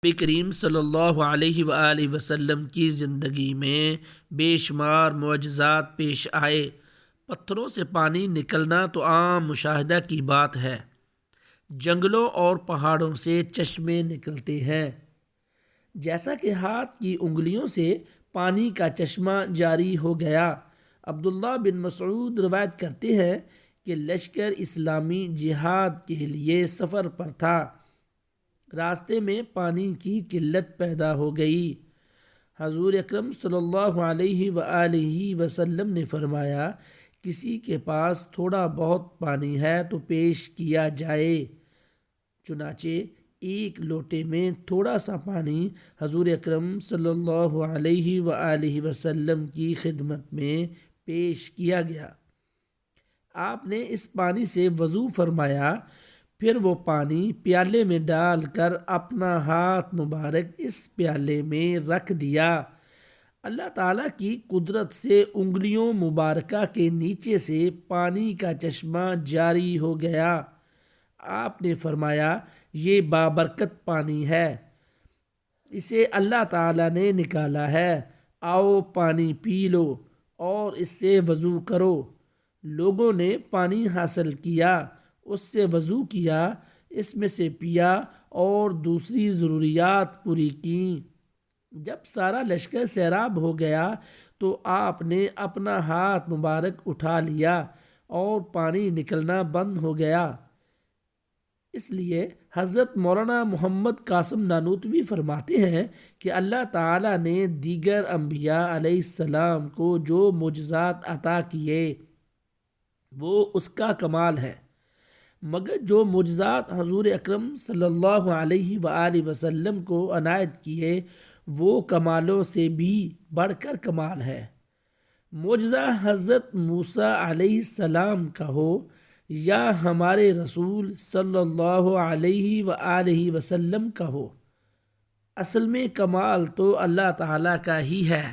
نبی کریم صلی اللہ علیہ وآلہ وسلم کی زندگی میں بے شمار معجزات پیش آئے۔ پتھروں سے پانی نکلنا تو عام مشاہدہ کی بات ہے۔ جنگلوں اور پہاڑوں سے چشمے نکلتے ہیں، جیسا کہ ہاتھ کی انگلیوں سے پانی کا چشمہ جاری ہو گیا۔ عبداللہ بن مسعود روایت کرتے ہیں کہ لشکر اسلامی جہاد کے لیے سفر پر تھا۔ راستے میں پانی کی قلت پیدا ہو گئی۔ حضور اکرم صلی اللہ علیہ وآلہ وسلم نے فرمایا، کسی کے پاس تھوڑا بہت پانی ہے تو پیش کیا جائے۔ چنانچہ ایک لوٹے میں تھوڑا سا پانی حضور اکرم صلی اللہ علیہ وآلہ وسلم کی خدمت میں پیش کیا گیا۔ آپ نے اس پانی سے وضو فرمایا، پھر وہ پانی پیالے میں ڈال کر اپنا ہاتھ مبارک اس پیالے میں رکھ دیا۔ اللہ تعالیٰ کی قدرت سے انگلیوں مبارکہ کے نیچے سے پانی کا چشمہ جاری ہو گیا۔ آپ نے فرمایا، یہ بابرکت پانی ہے، اسے اللہ تعالیٰ نے نکالا ہے، آؤ پانی پی لو اور اس سے وضو کرو۔ لوگوں نے پانی حاصل کیا، اس سے وضو کیا، اس میں سے پیا اور دوسری ضروریات پوری کیں۔ جب سارا لشکر سیراب ہو گیا تو آپ نے اپنا ہاتھ مبارک اٹھا لیا اور پانی نکلنا بند ہو گیا۔ اس لیے حضرت مولانا محمد قاسم نانوتوی فرماتے ہیں کہ اللہ تعالیٰ نے دیگر انبیاء علیہ السلام کو جو معجزات عطا کیے وہ اس کا کمال ہے، مگر جو معجزات حضور اکرم صلی اللہ علیہ وآلہ وسلم کو عنایت کیے وہ کمالوں سے بھی بڑھ کر کمال ہے۔ معجزہ حضرت موسیٰ علیہ السلام کا ہو یا ہمارے رسول صلی اللہ علیہ وآلہ وسلم کا ہو، اصل میں کمال تو اللہ تعالیٰ کا ہی ہے۔